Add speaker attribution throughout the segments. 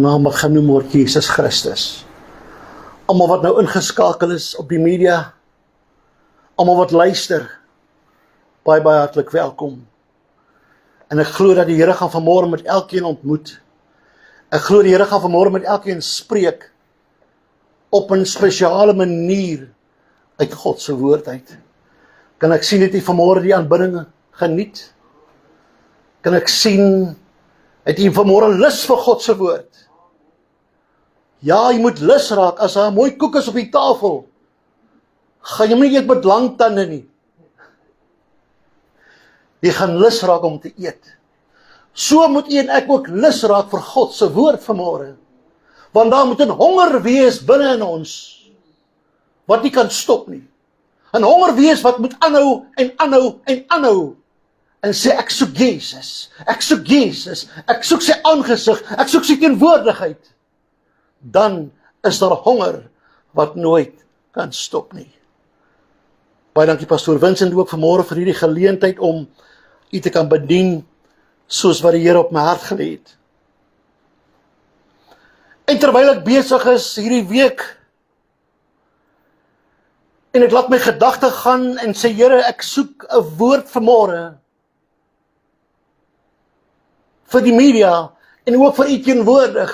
Speaker 1: naam wat genoem word Jesus Christus. Almal wat nou ingeskakel is op die media, almal wat luister, baie hartlik welkom. En ek glo dat die Here gaan vanmôre met elkeen ontmoet. Ek glo die Here gaan vanmôre met elkeen spreek op 'n spesiale manier uit God se woord uit. Kan ek sien dat jy vanmôre die aanbidding geniet? Kan ek sien het jy vanmôre lus vir God se woord? Ja, jy moet lus raak. As daar 'n mooi koek is op die tafel, gaan jy nie eet met lang tande nie. Jy gaan lus raak om te eet. So moet jy en ek ook lus raak vir God se woord vanmôre. Want daar moet 'n honger wees binne in ons, wat nie kan stop nie. 'n Honger wees wat moet aanhou en aanhou en aanhou. En sê, ek soek Jesus, ek soek Jesus, ek soek sy aangesig, ek soek sy teenwoordigheid. Dan is daar honger wat nooit kan stop nie. Baie dankie pastoor Vincent ook vanmôre vir hierdie geleentheid om u te kan bedien soos wat die Here op my hart gelê het. En terwyl ek besig is hierdie week en ek laat my gedagte gaan en sê, Here, ek soek 'n woord vanmôre vir die media en ook vir u teenwoordig.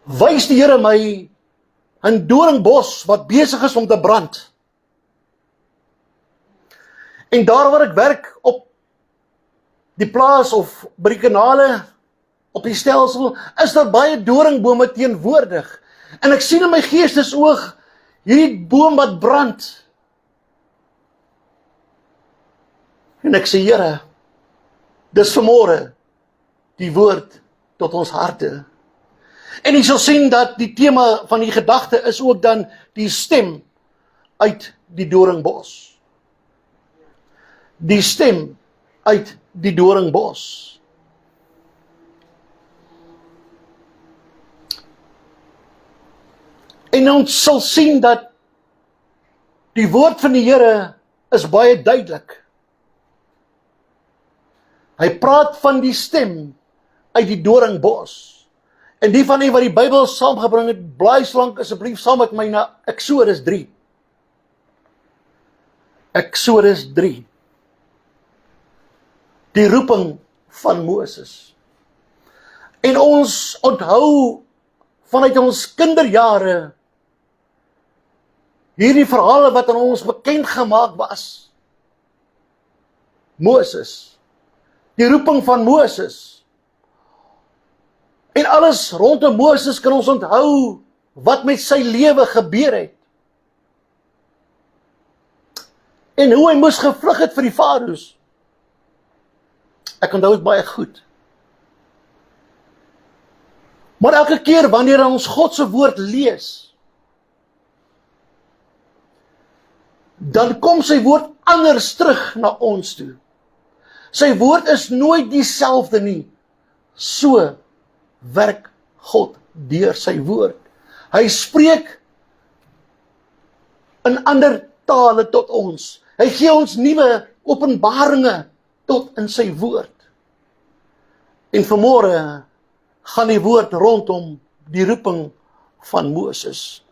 Speaker 1: Wys die Here my 'n doringbos wat besig is om te brand. En daar waar ek werk op die plaas of by die kanale, op die stelsel, is daar baie doringbome teenwoordig. En ek sien in my geestesoog hierdie boom wat brand. En ek sê, Here, dis vanmôre die woord tot ons harte. En jy sal sien dat die tema van die gedagte is ook dan die stem uit die doringbos. Die stem uit die doringbos. En ons sal sien dat die woord van die Here is baie duidelik. Hy praat van die stem uit die doringbos. En die van u wat die Bybel saamgebring het, blaai slank asseblief saam met my na Eksodus 3. Eksodus 3. Die roeping van Moses. En ons onthou vanuit ons kinderjare hierdie verhale wat aan ons bekend gemaak was. Moses. Die roeping van Moses. En alles rondom Moses kan ons onthou wat met sy lewe gebeur het. En hoe hy moes gevlug het vir die farao's. Ek onthou dit baie goed. Maar elke keer wanneer ons God se woord lees, dan kom sy woord anders terug na ons toe. Sy woord is nooit dieselfde nie. So werk God deur sy woord. Hy spreek in ander tale tot ons. Hy gee ons nuwe openbaringe tot in sy woord. En vanmôre gaan die woord rondom die roeping van Moses.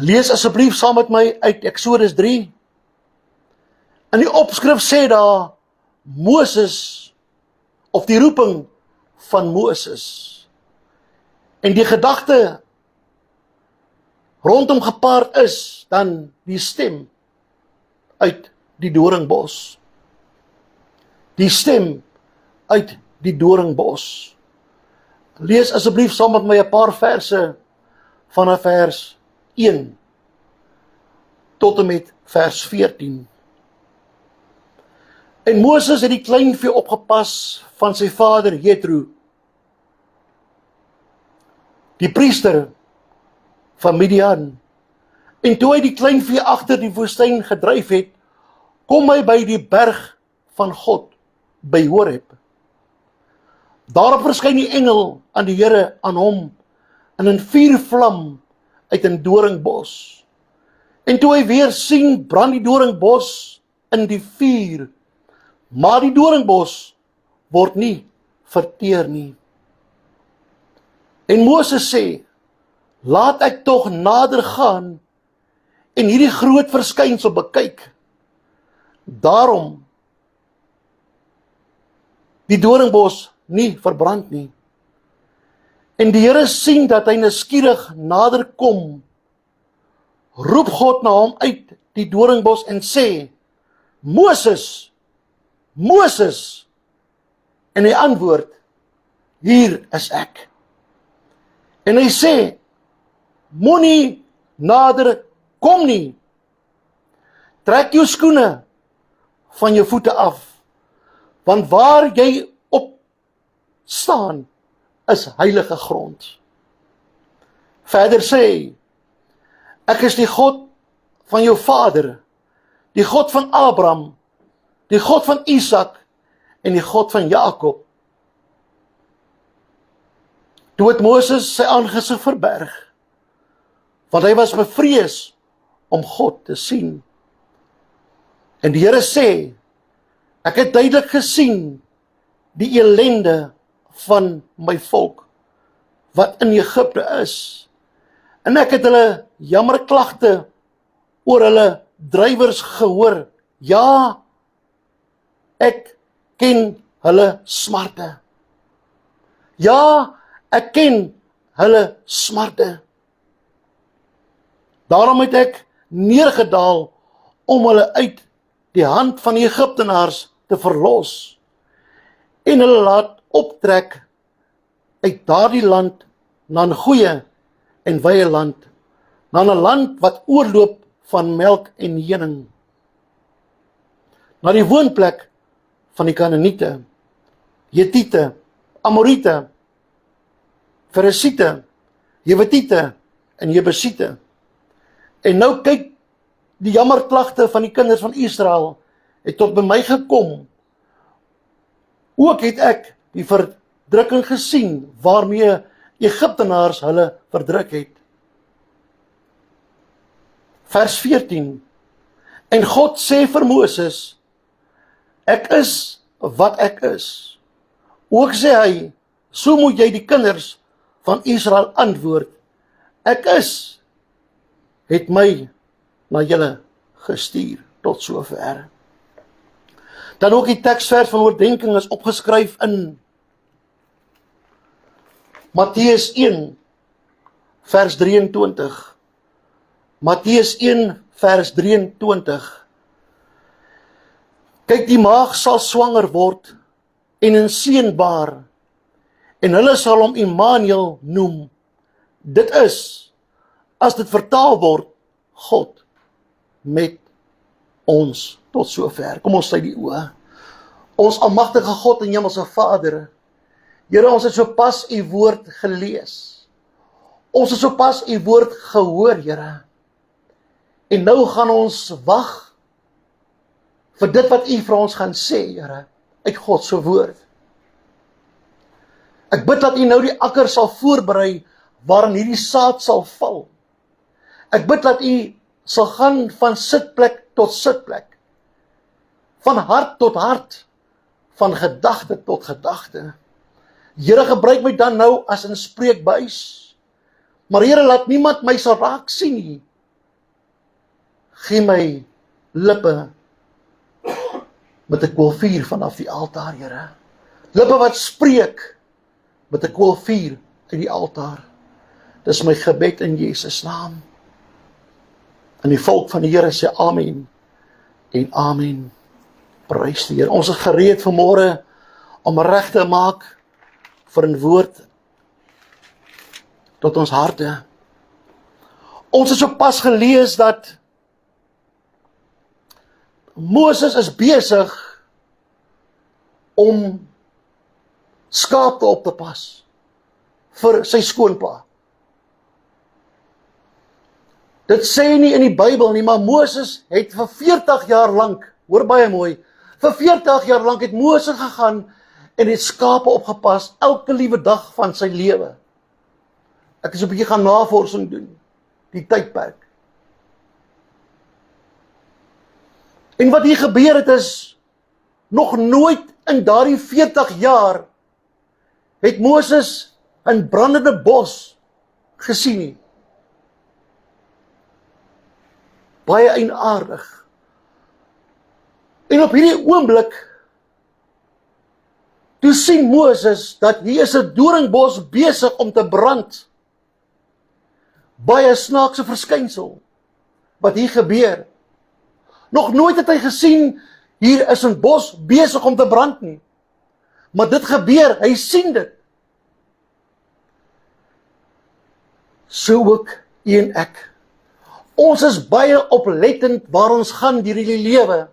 Speaker 1: Lees asseblief saam met my uit Eksodus 3. In die opskrif sê daar Moses, of die roeping van Moses. En die gedagte rondom gepaard is dan die stem uit die doringbos. Die stem uit die doringbos. Lees asseblief saam met my 'n paar verse vanaf vers 1 tot en met vers 14. En Moses het die kleinvee opgepas van sy vader Jethro, die priester van Midian. En toe hy die kleinvee agter die woestyn gedryf het, kom hy by die berg van God, by Horeb. Daarop verskyn die engel aan die Here aan hom in 'n vuurvlam uit 'n doringbos. En toe hy weer sien, brand die doringbos in die vuur, maar die doringbos word nie verteer nie. En Moses sê, laat ek tog nader gaan en hierdie groot verskynsel bekyk. Daarom die doringbos nie verbrand nie. En die Here sien dat hy nuuskierig nader kom, roep God na hom uit die doringbos en sê, Moses, Moses, en hy antwoord, hier is ek. En hy sê, moenie nader kom nie, trek jou skoene van jou voete af, want waar jy op staan, is heilige grond. Verder sê hy, ek is die God van jou vader, die God van Abraham, die God van Isak en die God van Jakob. Toe het Moses sy aangesig verberg, want hy was bevrees om God te sien. En die Here sê, ek het duidelik gesien die ellende van my volk, wat in Egipte is. En ek het hulle jammerklagte oor hulle drywers gehoor. Ja, ek ken hulle smarte. Ja, ek ken hulle smarte. Daarom het ek neergedaal om hulle uit die hand van die Egiptenaars te verlos en hulle laat optrek uit daardie land na 'n goeie en wye land, na 'n land wat oorloop van melk en honing, na die woonplek van die Kanaaniete, Hetiete, Amoriete, Feresiete, Jebutiete en Jebusiete. En nou kyk, die jammerklagte van die kinders van Israel het tot by my gekom. Ook het ek die verdrukking gesien waarmee Egiptenaars hulle verdruk het. Vers 14. En God sê vir Moses, ek is wat ek is. Ook sê hy, so moet jy die kinders van Israel antwoord, ek is, het my na julle gestuur, tot sover. Dan ook die teksvers van oordenking is opgeskryf in Matteus 1, vers 23. Matteus 1, vers 23. Kyk, die maag sal swanger word en 'n seun baar, en hulle sal hom Immanuel noem. Dit is, as dit vertaal word, God met ons, tot sover. Kom ons sluit die oë. Ons almagtige God en hemelse Vader, Here, ons het sopas u woord gelees. Ons het sopas u woord gehoor, Here. En nou gaan ons wag vir dit wat u vir ons gaan sê, Here, uit God se woord. Ek bid dat u nou die akker sal voorberei waarin hierdie saad sal val. Ek bid dat u sal gaan van sitplek tot sitplek, van hart tot hart, van gedagte tot gedagte. Here, gebruik my dan nou as 'n spreekbuis, maar Here, laat niemand my sal raak sien nie. Gee my lippe met 'n koolvuur vanaf die altaar, Here. Lippe wat spreek met 'n koolvuur uit die altaar. Dis my gebed in Jesus naam. En die volk van die Here sê amen en amen. Prys die Here. Ons is gereed vanmôre om reg te maak vir 'n woord tot ons harte. Ons het sopas gelees dat Moses is besig om skape op te pas vir sy skoonpa. Dit sê nie in die Bybel nie, maar Moses het vir 40 jaar lank, hoor baie mooi, vir 40 jaar lank het Moses gegaan en het skape opgepas, elke liewe dag van sy lewe. Ek is 'n bietjie gaan navorsing doen, die tydperk. En wat hier gebeur het is, Nog nooit in daardie 40 jaar het Moses 'n brandende bos gesien nie. Baie eienaardig. En op hierdie oomblik, toe sien Moses dat hier is 'n doringbos besig om te brand. Baie snaakse verskynsel wat hier gebeur. Nog nooit het hy gesien, hier is 'n bos besig om te brand nie. Maar dit gebeur, hy sien dit. So ook u en ek. Ons is baie oplettend waar ons gaan deur die lewe.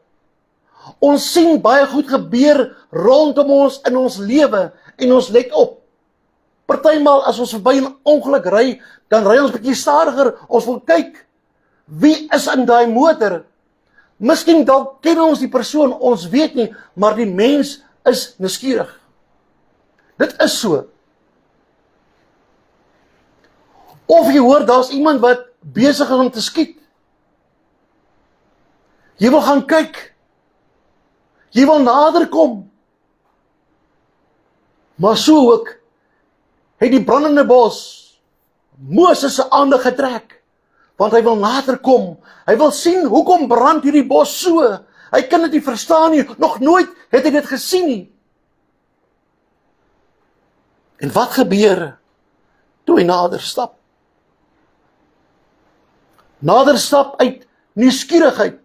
Speaker 1: Ons sien baie goed gebeur rondom ons in ons lewe en ons let op. Partymal as ons verby 'n ongeluk ry, dan ry ons bietjie stadiger. Ons wil kyk, wie is in daai motor? Miskien dalk ken ons die persoon, ons weet nie, maar die mens is nuuskierig. Dit is so. Of jy hoor, daar's iemand wat besig is om te skiet. Jy wil gaan kyk. Jy wil nader kom. Maar so ook het die brandende bos Moses se aandag getrek, want hy wil nader kom. Hy wil sien hoekom brand hierdie bos so. Hy kan dit nie verstaan nie. Nog nooit het hy dit gesien nie. En wat gebeur toe hy nader stap? Nader stap uit nuuskierigheid.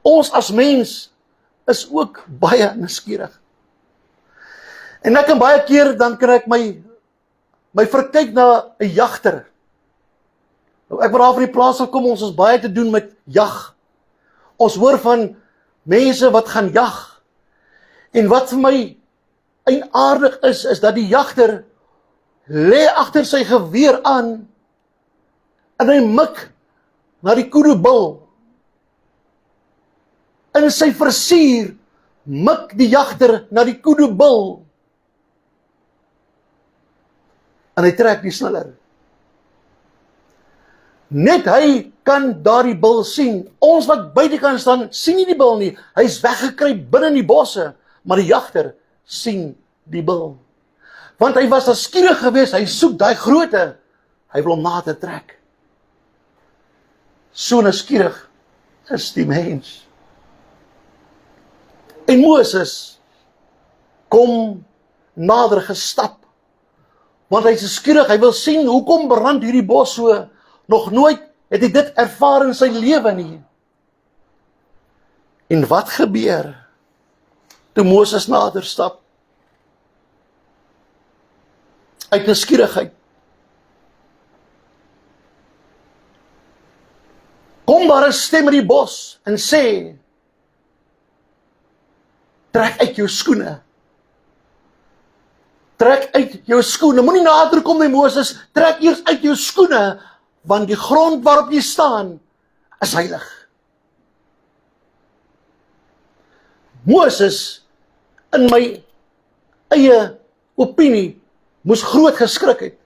Speaker 1: Ons as mens is ook baie nuuskierig. En ek kan baie keer, dan kan ek my verkyk na 'n jagter. Nou, ek waar van die plaas sal kom, ons is baie te doen met jag. Ons hoor van mense wat gaan jag. En wat vir my eienaardig is dat die jagter lê agter sy geweer aan en hy mik na die kudubil. In sy versier mik die jagter na die kudubil. En hy trek die sneller. Net hy kan daardie bil sien. Ons wat buite kan staan, sien nie die bil nie. Hy's weggekruip binne in die bosse, maar die jagter sien die bil. Want hy was nuuskierig geweest, hy soek daai grootte. Hy wil hom nader trek. So nuuskierig is die mens. En Moses kom nader gestap, want hy is nuuskierig, hy wil sien hoekom brand hierdie bos so. Nog nooit het hy dit ervaar in sy lewe nie. En wat gebeur toe Moses nader stap? Uit nuuskierigheid. Kom daar 'n stem in die bos en sê, trek uit jou skoene. Trek uit jou skoene. Moenie nader kom nie, Moses. Trek eers uit jou skoene, want die grond waarop jy staan is heilig. Moses, in my eie opinie, moes groot geskrik het.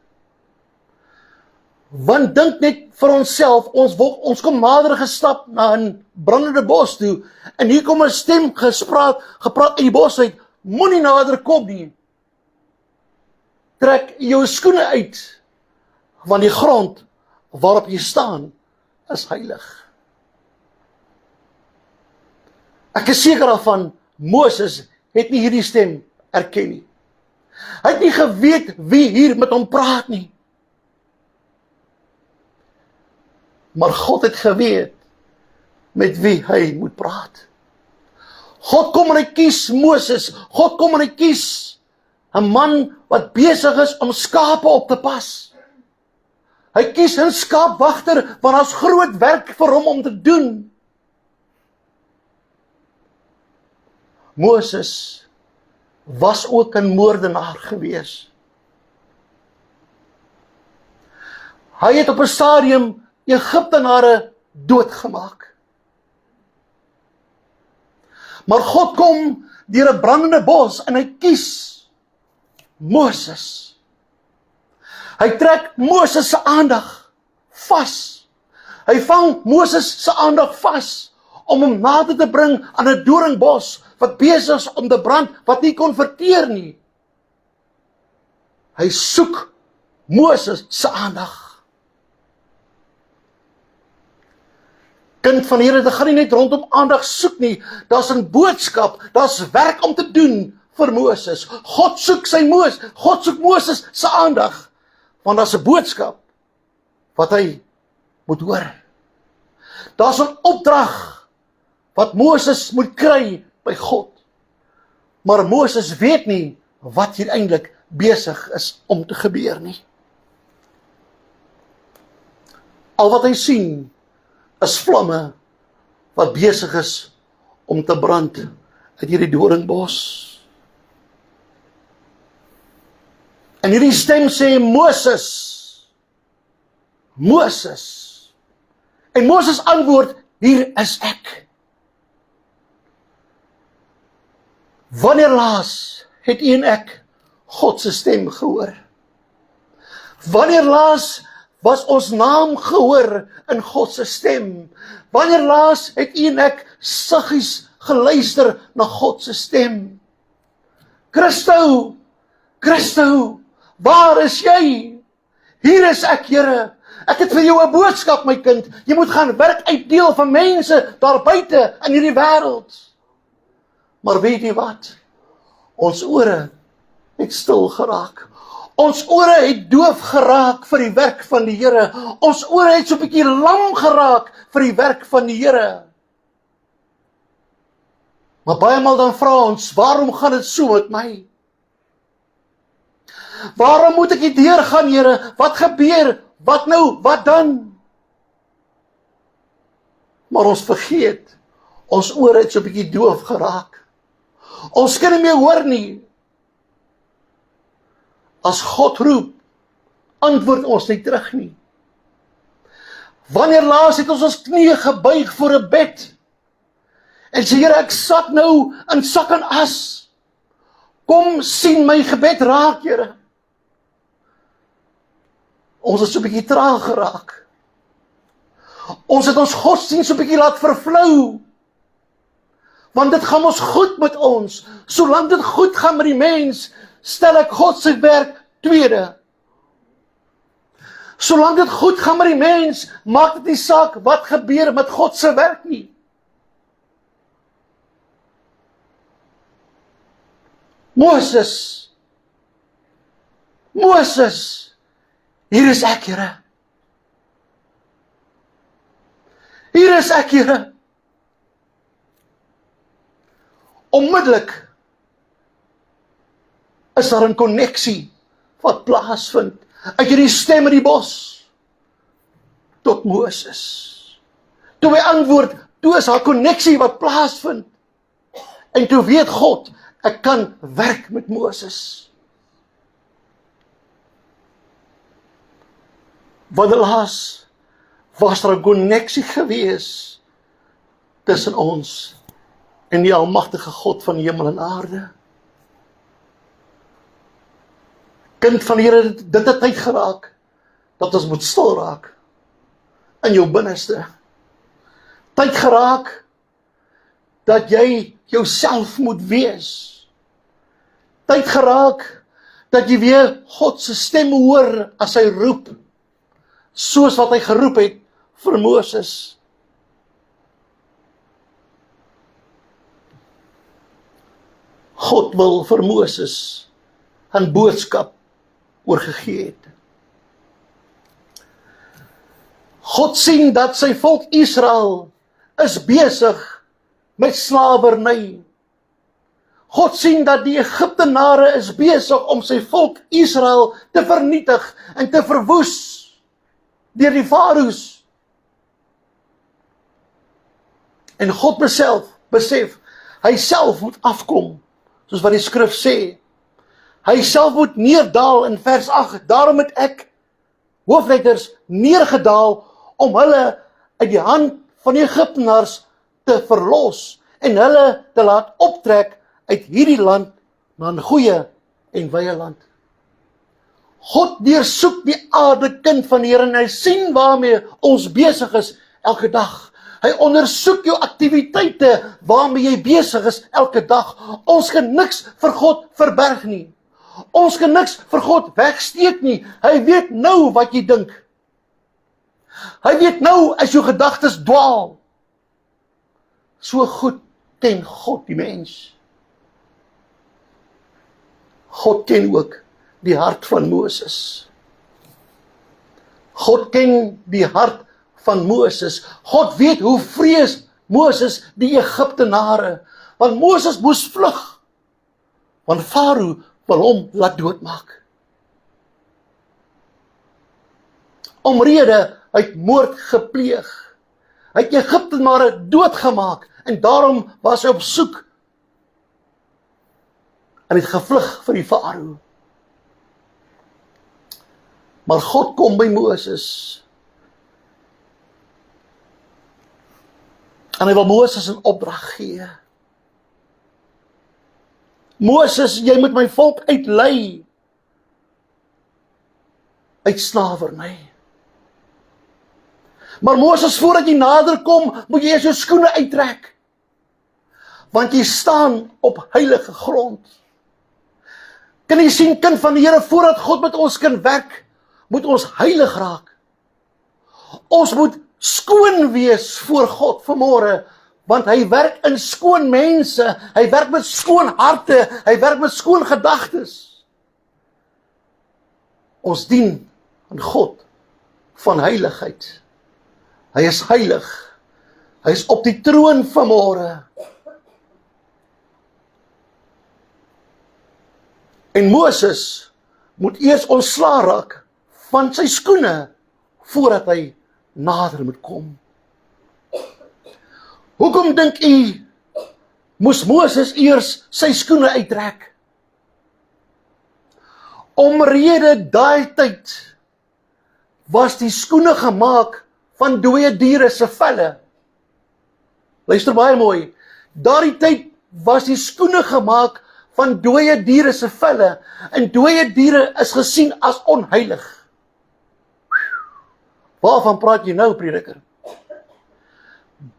Speaker 1: Want dink net vir onsself, ons kom nader gestap na 'n brandende bos toe, en hier kom 'n stem gepraat uit die bos uit, moenie nader kom nie. Trek jou skoene uit, want die grond waarop jy staan is heilig. Ek is seker daarvan, Moses het nie hierdie stem erken nie. Hy het nie geweet wie hier met hom praat nie. Maar God het geweet met wie hy moet praat. God kom en hy kies Moses. God kom en hy kies 'n man wat besig is om skape op te pas. Hy kies 'n skaapwagter, want daar's groot werk vir hom om te doen. Moses was ook 'n moordenaar gewees. Hy het op 'n stadium Egiptenare doodgemaak. Maar God kom deur 'n brandende bos en hy kies Moses. Hy trek Moses se aandag vas. Hy vang Moses se aandag vas om hom nader te bring aan 'n doringbos wat besig is om te brand, wat nie kon verteer nie. Hy soek Moses se aandag. Kind van die Here, dit gaan nie net rondom aandag soek nie, daar's 'n boodskap, daar's werk om te doen vir Moses. God soek Moses se aandag, want daar's 'n boodskap wat hy moet hoor. Daar's 'n opdrag wat Moses moet kry by God. Maar Moses weet nie wat hier eintlik besig is om te gebeur nie. Al wat hy sien is vlamme wat besig is om te brand uit hierdie doringbos. En hierdie stem sê, Moses. Moses. En Moses antwoord, hier is ek. Wanneer laas het u en ek God se stem gehoor? Wanneer laas was ons naam gehoor in God se stem? Wanneer laas het u en ek saggies geluister na God se stem? Christo, waar is jy? Hier is ek, Here. Ek het vir jou 'n boodskap, my kind. Jy moet gaan werk uitdeel vir mense daar buite in hierdie wêreld. Maar weet jy wat? Ons ore het stil geraak. Ons ore het doof geraak vir die werk van die Here. Ons ore het so 'n bietjie lam geraak vir die werk van die Here. Maar baie maal dan vra ons, waarom gaan dit so met my? Waarom moet ek hier deurgaan, Here? Wat gebeur? Wat nou? Wat dan? Maar ons vergeet, ons ore het so 'n bietjie doof geraak. Ons kan nie meer hoor nie. As God roep, antwoord ons nie terug nie. Wanneer laas het ons knieë gebuig voor 'n bed? En sê, Here, ek sak nou in sak en as. Kom sien my gebed raak, Here. Ons het so 'n bietjie traag geraak. Ons het ons godsdienst so 'n bietjie laat vervlou. Want dit gaan ons goed met ons. Solank dit goed gaan met die mens, stel ek God se werk tweede. Solank dit goed gaan met die mens, maak dit nie saak wat gebeur met God se werk nie. Moses, hier is ek, Here. Hier is ek, Here. Onmiddellik is daar 'n koneksie wat plaasvind uit hierdie stem in die bos tot Moses. Toe hy antwoord, toe is haar koneksie wat plaasvind. En toe weet God, ek kan werk met Moses. Wanneer laas was daar 'n koneksie gewees tussen ons en die almagtige God van hemel en aarde? Kind van die Here, dit het tyd geraak dat ons moet stil raak in jou binneste. Tyd geraak dat jy jouself moet wees. Tyd geraak dat jy weer God se stem hoor as hy roep, soos wat hy geroep het vir Moses. God wil vir Moses 'n boodskap oorgegee het. God sien dat sy volk Israel is besig met slawerny. God sien dat die Egiptenare is besig om sy volk Israel te vernietig en te verwoes deur die farao's. En God besef, hy self moet afkom, soos wat die skrif sê. Hy self moet neerdaal in vers 8, daarom het ek, hoofletters, neergedaal om hulle uit die hand van die Egiptenaars te verlos en hulle te laat optrek uit hierdie land na 'n goeie en wye land. God deursoek die aarde, kind van die Here, en hy sien waarmee ons besig is elke dag. Hy ondersoek jou aktiwiteite waarmee jy besig is elke dag. Ons kan niks vir God verberg nie. Ons kan niks vir God wegsteek nie. Hy weet nou wat jy dink. Hy weet nou as jou gedagtes dwaal. So goed ken God die mens. God ken ook die hart van Moses. God ken die hart van Moses. God weet hoe vrees Moses die Egiptenare. Want Moses moes vlug. Want Farao wil hom laat doodmaak. Omrede hy het moord gepleeg. Hy het Egiptenare doodgemaak en daarom was hy op soek. En het gevlug vir die Farao. Maar God kom by Moses. En hy wil Moses 'n opdrag gee. Moses, jy moet my volk uitlei. Uit slawerny. Maar Moses, voordat jy nader kom, moet jy eers jou skoene uittrek. Want jy staan op heilige grond. Kan jy sien, kind van die Here, voordat God met ons kan werk, moet ons heilig raak. Ons moet skoon wees voor God vanmôre, want hy werk in skoon mense, hy werk met skoon harte, hy werk met skoon gedagtes. Ons dien aan God van heiligheid. Hy is heilig. Hy is op die troon vanmôre. En Moses moet eers ontslae raak van sy skoene voordat hy nader moet kom. Hoekom dink u moes Moses eers sy skoene uittrek? Omrede daai tyd was die skoene gemaak van dooie diere se velle. Luister baie mooi. Daardie tyd was die skoene gemaak van dooie diere se velle, en dooie diere is gesien as onheilig. Waarvan praat jy nou, prediker?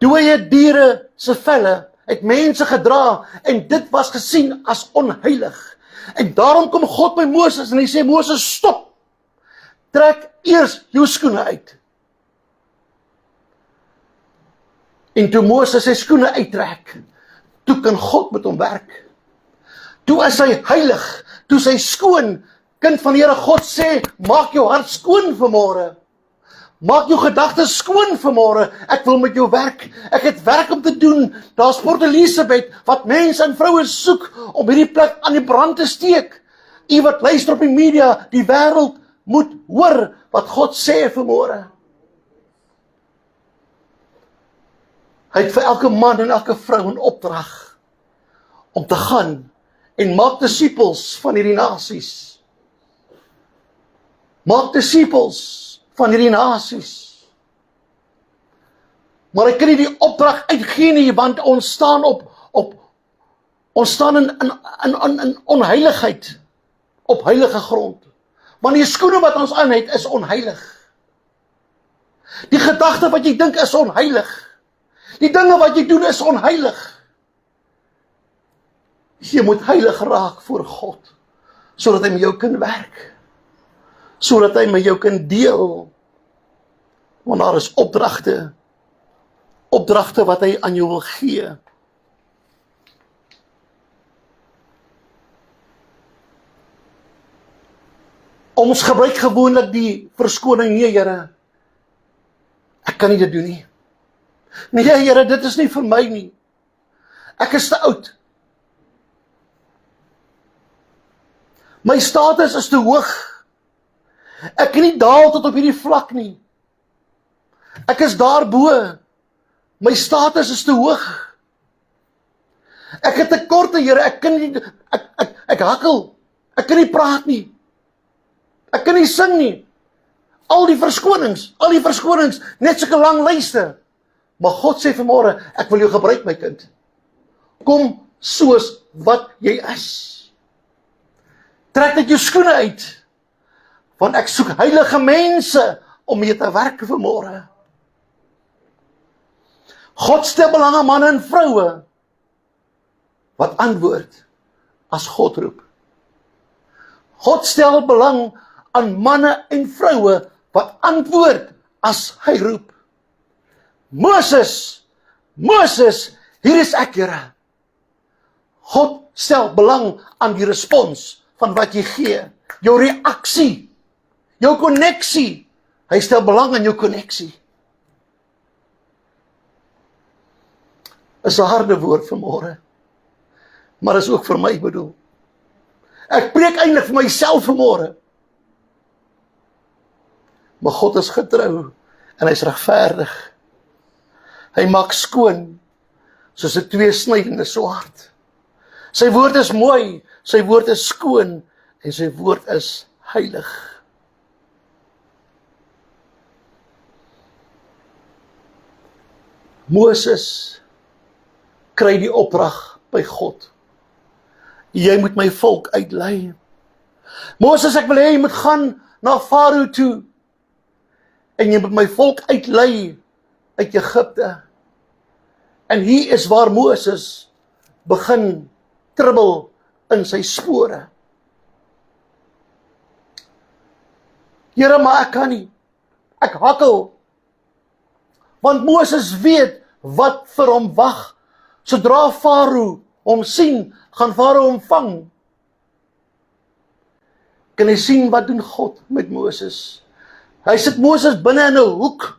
Speaker 1: Dooie diere se velle het mense gedra, en dit was gesien as onheilig. En daarom kom God by Moses en hy sê, Moses, stop! Trek eers jou skoene uit. En toe Moses sy skoene uittrek, toe kan God met hom werk. Toe is hy heilig, toe is hy skoon. Kind van die Here, God sê, maak jou hart skoon vanmôre. Maak jou gedagtes skoon vanmôre. Ek wil met jou werk. Ek het werk om te doen. Daar's Port Elizabeth wat mense en vroue soek om hierdie plek aan die brand te steek. U wat luister op die media, die wêreld moet hoor wat God sê vanmôre. Hy het vir elke man en elke vrou 'n opdrag om te gaan en maak disippels van hierdie nasies. Maak disippels van hierdie nasies. Maar hy kan nie die opdrag uitgee nie, want ons staan ons staan in onheiligheid op heilige grond. Want die skoene wat ons aan het is onheilig. Die gedagte wat jy dink is onheilig. Die dinge wat jy doen is onheilig. Jy moet heilig raak voor God, sodat hy met jou kan werk. Sodat hy met jou kan deel. Want daar is opdragte wat hy aan jou wil gee. Ons gebruik gewoonlik die verskoning, nee Here, ek kan nie dit doen nie. Nee Here, dit is nie vir my nie. Ek is te oud. My status is te hoog. Ek kan nie daal tot op hierdie vlak nie. Ek is daarbo. My status is te hoog. Ek het tekorte, Here, ek kan nie, ek hakkel. Ek kan nie praat nie. Ek kan nie sing nie. Al die verskonings, net sulke lang lyste. Maar God sê vanmôre, ek wil jou gebruik, my kind. Kom soos wat jy is. Trek net jou skoene uit. Want ek soek heilige mense om mee te werk vanmôre. God stel belang aan manne en vroue wat antwoord as God roep. God stel belang aan manne en vroue wat antwoord as hy roep. Moses, hier is ek, Here. God stel belang aan die respons van wat jy gee, jou reaksie, jou koneksie. Hy stel belang aan jou koneksie. Is 'n harde woord vanmôre, maar is ook vir my bedoel. Ek preek eintlik vir myself vanmôre. Maar God is getrou en hy's regverdig. Hy maak skoon soos 'n tweesnydende swaard. Sy woord is mooi, sy woord is skoon en sy woord is heilig. Moses kry die opdrag by God. Jy moet my volk uitlei. Moses, ek wil hê jy moet gaan na Farao toe en jy moet my volk uitlei uit Egipte. En hier is waar Moses begin kribbel in sy spore. Here, maar ek kan nie. Ek hakkel. Want Moses weet wat vir hom wag. Sodra Farao hom sien, gaan Farao hom vang. Kan jy sien wat doen God met Moses? Hy sit Moses binne in 'n hoek.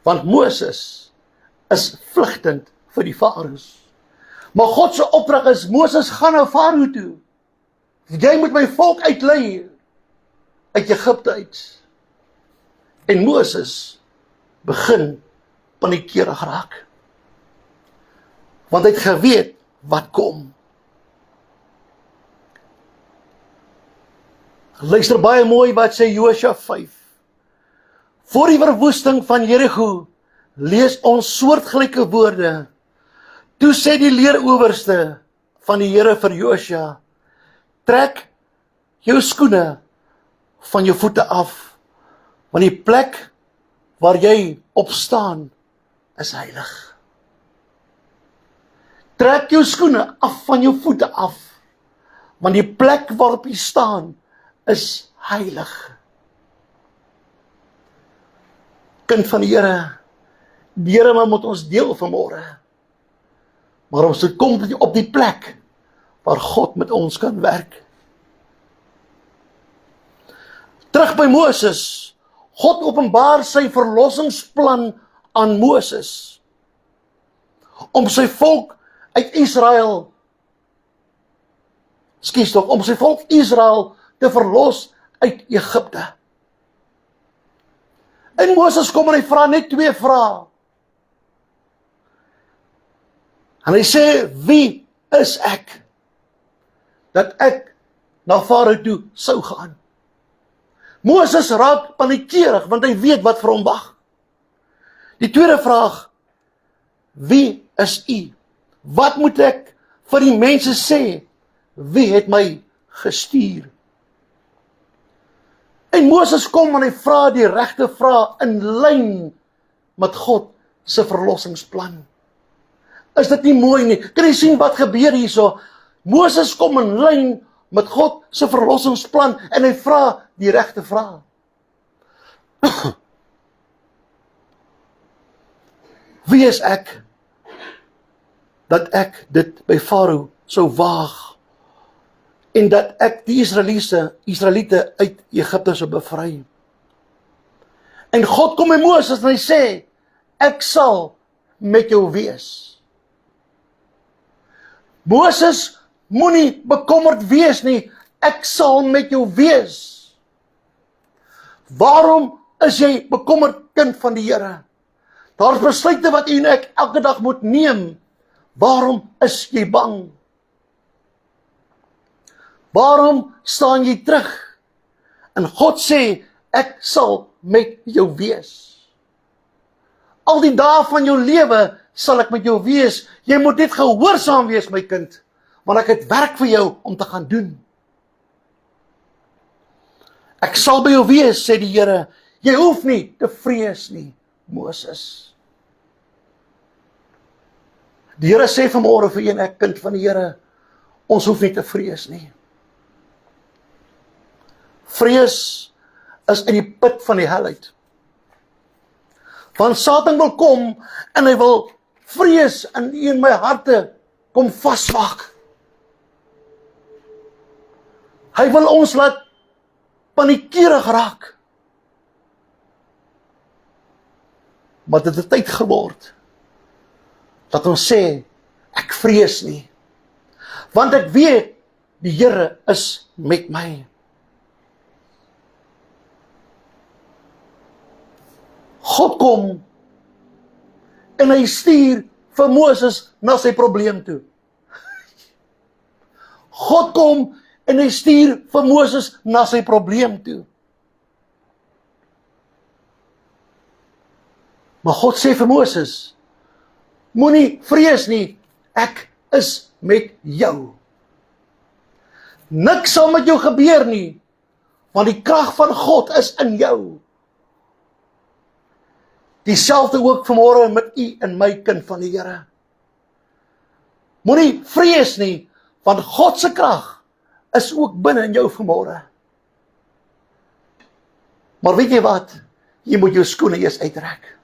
Speaker 1: Want Moses is vlugtend vir die Farao's. Maar God se opdrag is, Moses, gaan na Farao toe. Jy moet my volk uitlei uit Egipte uit. En Moses begin paniekerig raak. Want hy het geweet wat kom. Luister baie mooi wat sê Josua 5. Voor die verwoesting van Jericho lees ons soortgelyke woorde. Toe sê die leerowerste van die Here vir Josua, trek jou skoene van jou voete af, want die plek waar jy op staan is heilig. Trek jou skoene af van jou voete af, want die plek waarop jy staan is heilig. Kind van die Here, die Here moet ons deel vanmôre. Maar ons kom op die plek waar God met ons kan werk. Terug by Moses. God openbaar sy verlossingsplan aan Moses om sy volk uit Israel, om sy volk Israel te verlos uit Egipte. En Moses kom en hy vra net 2 vrae. En hy sê, wie is ek? Dat ek na Farao toe sou gaan. Moses raak paniekerig, want hy weet wat vir hom wag. Die tweede vraag, wie is u? Wat moet ek vir die mense sê? Wie het my gestuur? En Moses kom en hy vra die regte vraag in lyn met God se verlossingsplan. Is dit nie mooi nie? Kan jy sien wat gebeur hierso? Moses kom in lyn met God se verlossingsplan en hy vra die regte vraag. Wie is ek dat ek dit by Farao sou waag en dat ek die Israeliete uit Egipte sou bevry? En God kom by Moses en hy sê, ek sal met jou wees. Moses, moenie bekommerd wees nie, ek sal met jou wees. Waarom is jy bekommerd, kind van die Here? Daar's besluite wat u en ek elke dag moet neem. Waarom is jy bang? Waarom staan jy terug? En God sê, ek sal met jou wees. Al die dae van jou lewe sal ek met jou wees. Jy moet net gehoorsaam wees, my kind, want ek het werk vir jou om te gaan doen. Ek sal by jou wees, sê die Here. Jy hoef nie te vrees nie, Moses. Die Here sê vanmôre vir een ek kind van die Here, ons hoef nie te vrees nie. Vrees is in die put van die hel uit. Want Satan wil kom en hy wil vrees in my harte kom vasmaak. Hy wil ons laat paniekerig raak. Maar dit het tyd geword dat ons sê, ek vrees nie. Want ek weet, die Here is met my. God kom en hy stuur vir Moses na sy probleem toe. God kom en hy stuur vir Moses na sy probleem toe. Maar God sê vir Moses, moenie vrees nie, ek is met jou. Niks sal met jou gebeur nie, want die krag van God is in jou. Dieselfde ook vanmôre met u en my kind van die Here. Moenie vrees nie, want God se krag is ook binne in jou vanmôre. Maar weet jy wat? Jy moet jou skoene eers uittrek.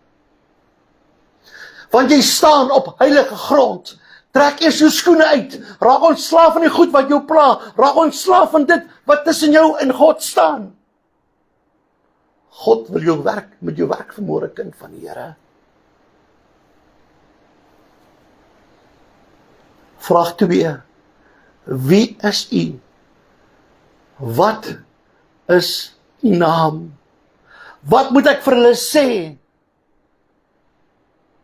Speaker 1: Want jy staan op heilige grond. Trek eers jou skoene uit. Raak ontslaaf van die goed wat jou pla. Raak ontslaaf van dit wat tussen jou en God staan. God wil jou werk met jou werk vanmôre, kind van die Here. Vraag 2. Wie is u? Wat is u naam? Wat moet ek vir hulle sê?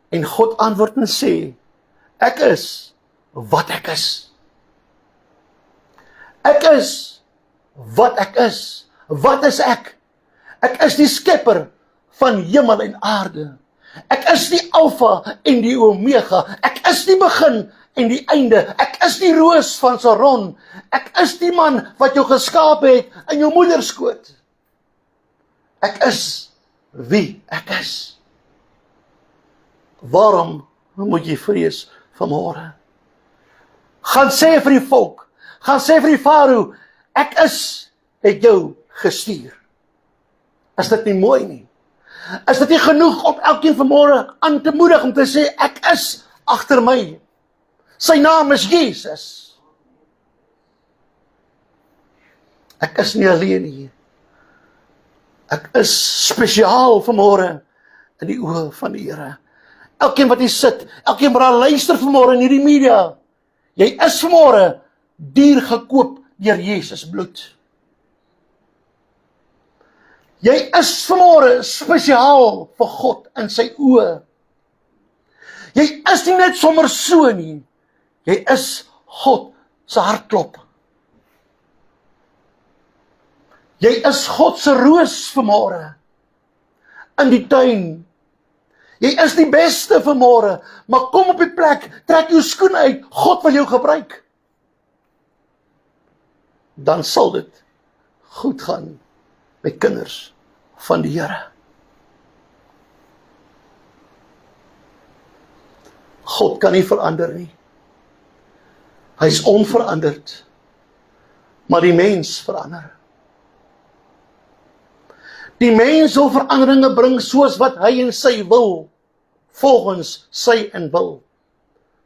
Speaker 1: En God antwoord en sê, ek is wat ek is. Ek is wat ek is. Wat is ek? Ek is die skepper van hemel en aarde. Ek is die Alfa en die Omega. Ek is die begin en die einde. Ek is die roos van Saron. Ek is die man wat jou geskaap het in jou moederskoot. Ek is wie ek is. Waarom moet jy vrees vanmôre? Gaan sê vir die volk, gaan sê vir die Farao, ek het jou gestuur. Is dit nie mooi nie? Is dit nie genoeg om elkeen vanmôre aan te moedig om te sê, ek is agter my. Sy naam is Jesus. Ek is nie alleen nie. Ek is spesiaal vanmôre in die oë van die Here. Elkeen wat hier sit, elkeen wat daar luister vanmôre in hierdie media, jy is vanmôre duur gekoop deur Jesus bloed. Jy is vanmôre spesiaal vir God in sy oë. Jy is nie net sommer so nie. Jy is God se hartklop. Jy is God se roos vanmôre in die tuin. Jy is die beste vanmôre, maar kom op die plek, trek jou skoene uit, God wil jou gebruik. Dan sal dit goed gaan met kinders van die Here. God kan nie verander nie. Hy is onveranderd, maar die mens verander. Die mens wil veranderinge bring soos wat hy en sy wil, volgens sy en wil.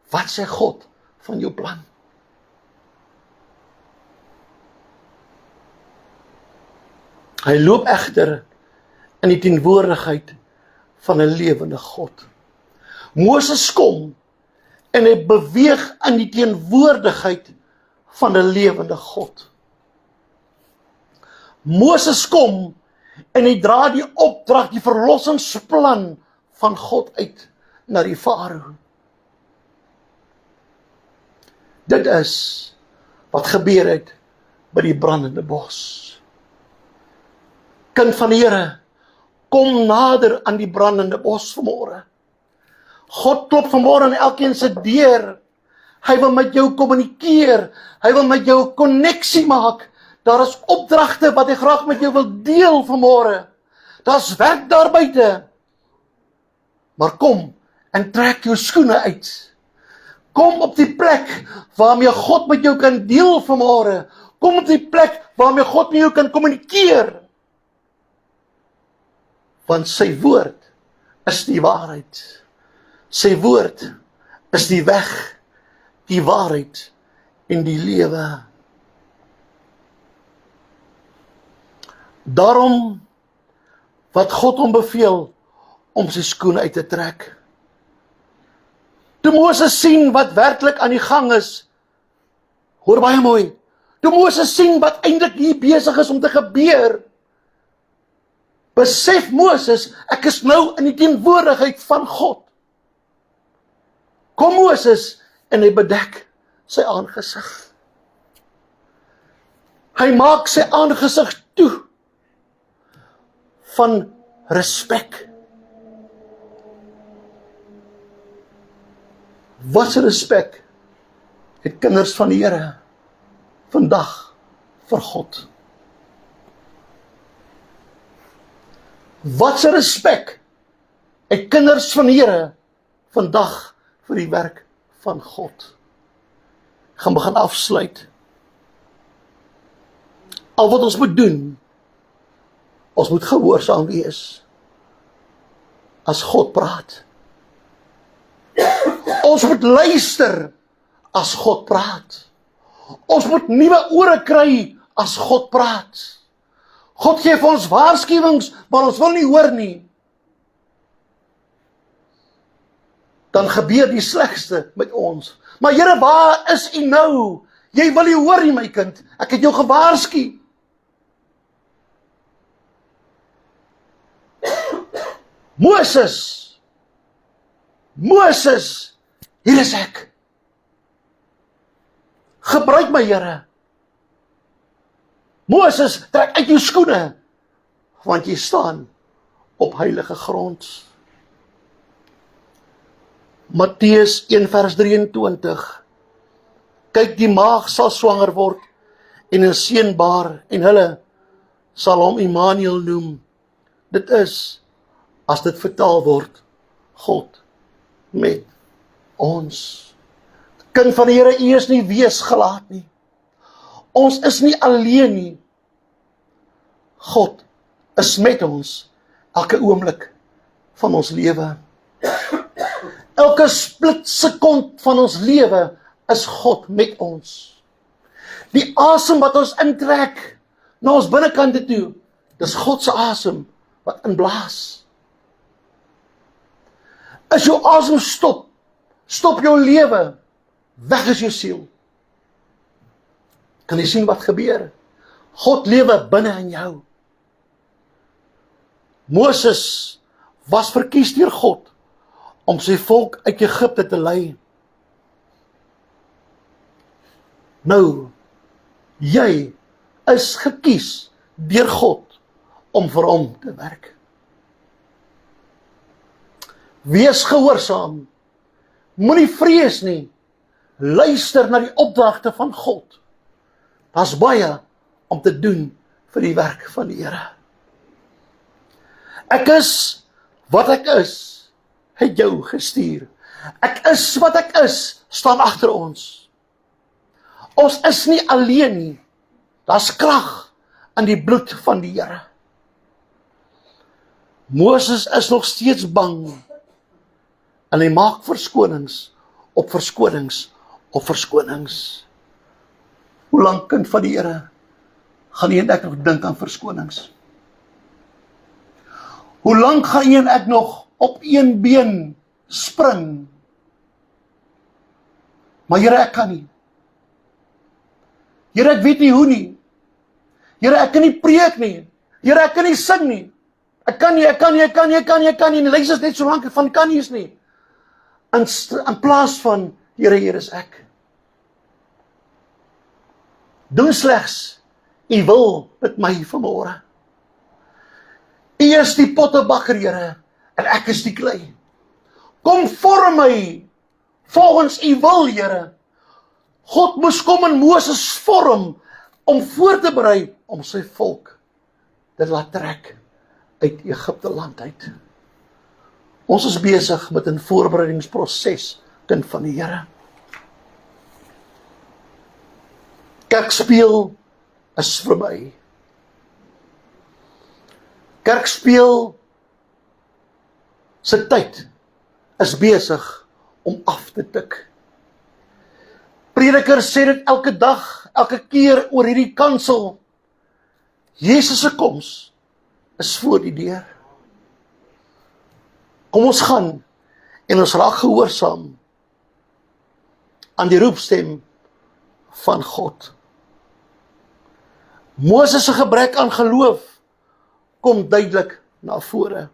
Speaker 1: Wat sê God van jou plan? Hy loop egter in die teenwoordigheid van 'n lewende God. Moses kom en hy beweeg in die teenwoordigheid van 'n lewende God. Moses kom en hy dra die opdrag, die verlossingsplan van God uit na die Farao. Dit is wat gebeur het by die brandende bos. Kind van die Here, kom nader aan die brandende bos vanmôre. God klop vanmôre aan elkeen se deur. Hy wil met jou kommunikeer. Hy wil met jou 'n koneksie maak. Daar is opdragte wat hy graag met jou wil deel vanmôre. daar's werk daar buite. Maar kom en trek jou skoene uit. Kom op die plek waarmee God met jou kan deel vanmôre. Kom op die plek waarmee God met jou kan kommunikeer. Want sy woord is die waarheid. Sy woord is die weg, die waarheid en die lewe. Daarom wat God hom beveel om sy skoene uit te trek. Toe Moses sien wat werklik aan die gang is, hoor baie mooi, toe Moses sien wat eintlik hier besig is om te gebeur, besef Moses, ek is nou in die teenwoordigheid van God. Kom Moses en hy bedek sy aangesig. Hy maak sy aangesig toe van respek. Wat 'n respek het kinders van die Here vandag vir God? Wat 'n respek het kinders van die Here vandag vir die werk van God? Ek gaan begin afsluit. Al wat ons moet doen, ons moet gehoorsaam wees as God praat. Ons moet luister as God praat. Ons moet nuwe ore kry as God praat. God gee vir ons waarskuwings, maar ons wil nie hoor nie. Dan gebeur die slegste met ons. Maar Here, waar is U nou? Jy wil nie hoor nie, my kind. Ek het jou gewaarsku. Moses, hier is ek. Gebruik my, Here. Moses, trek uit jou skoene, want jy staan op heilige grond. Matteus 1 vers 23. Kyk, die maag sal swanger word en 'n seun baar, en hulle sal hom Immanuel noem. Dit is, as dit vertaal word, God met ons. Kind van die Here, U is nie weesgelaat nie. Ons is nie alleen nie. God is met ons elke oomblik van ons lewe. Elke splitsekond van ons lewe is God met ons. Die asem wat ons intrek na ons binnekante toe, dis God se asem wat inblaas. As jou asem stop jou lewe, weg is jou siel. Kan jy sien wat gebeur? God lewe binne in jou. Moses was verkies deur God om sy volk uit Egipte te lei. Nou, jy is gekies deur God om vir hom te werk. Wees gehoorsaam. Moenie vrees nie. Luister na die opdragte van God. Daar's baie om te doen vir die werk van die Here. Ek is wat ek is, het jou gestuur. Ek is wat ek is, staan agter ons. Ons is nie alleen nie. Daar's krag in die bloed van die Here. Moses is nog steeds bang. En hy maak verskonings op verskonings op verskonings. Hoe lank, kind van die Here, gaan jy en ek nog dink aan verskonings? Hoe lank gaan jy en ek nog op een been spring? Maar Here, ek kan nie. Here, ek weet nie hoe nie. Here, ek kan nie preek nie. Here, ek kan nie sing nie. Ek kan nie. En die lys is net so lank van kan nie is nie. In plaas van, Here, hier is ek. Doen slegs U wil met my vanmôre. U is die pottebakker, Here, en ek is die klei. Kom vorm my volgens U wil, Here. God moes kom in Moses vorm om voor te berei om sy volk te laat trek uit Egipte land uit. Ons is besig met 'n voorbereidingsproses, kind van die Here. Kerkspeel is verby. Kerkspeel se tyd is besig om af te tik. Predikers sê dit elke dag, elke keer oor hierdie kansel. Jesus se koms is voor die deur. Kom ons gaan en ons raak gehoorsaam aan die roepstem van God. Moses se gebrek aan geloof kom duidelik na vore.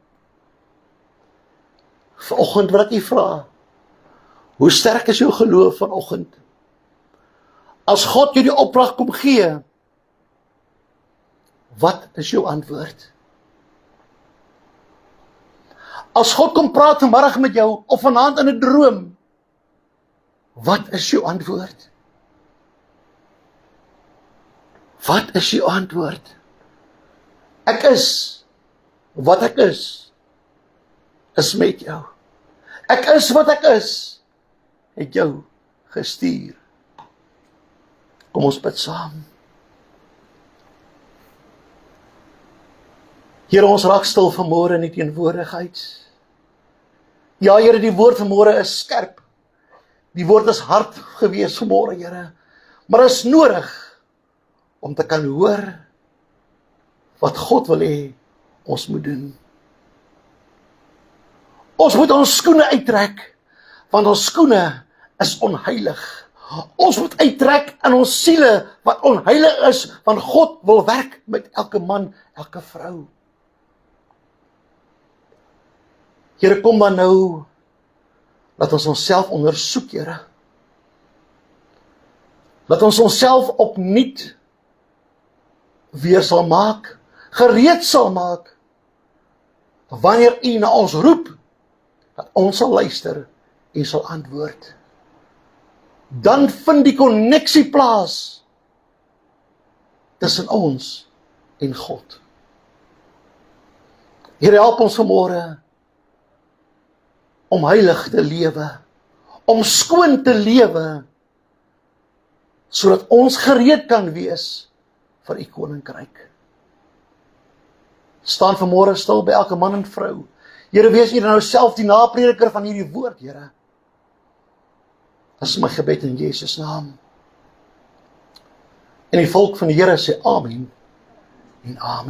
Speaker 1: Vanoggend wil ek u vra, hoe sterk is jou geloof vanoggend? As God jou die opdrag kom gee, wat is jou antwoord? As God kom praat vanmiddag met jou, of vanaand in 'n droom, wat is jou antwoord? Wat is jou antwoord? Ek is wat ek is met jou. Ek is wat ek is, het jou gestuur. Kom ons bid saam. Here, ons raak stil vanmôre in die teenwoordigheid. Ja, Here, die woord vanmôre is skerp. Die woord is hard gewees vanmôre, Here. Maar is nodig om te kan hoor wat God wil hê ons moet doen. Ons moet ons skoene uittrek, want ons skoene is onheilig. Ons moet uittrek in ons siele wat onheilig is, want God wil werk met elke man, elke vrou. Here, kom maar nou, laat ons onsself ondersoek, Here. Laat ons onsself opnuut weer sal maak, gereed sal maak, wanneer U na ons roep, dat ons sal luister en sal antwoord. Dan vind die konneksie plaas tussen ons en God. Here, help ons vanmôre om heilig te lewe, om skoon te lewe, sodat ons gereed kan wees vir U koninkryk. Staan vanmôre stil by elke man en vrou. Here, wees U nou self die naprediker van hierdie woord, Here. Dis my gebed in Jesus naam. En die volk van die Here sê amen en amen.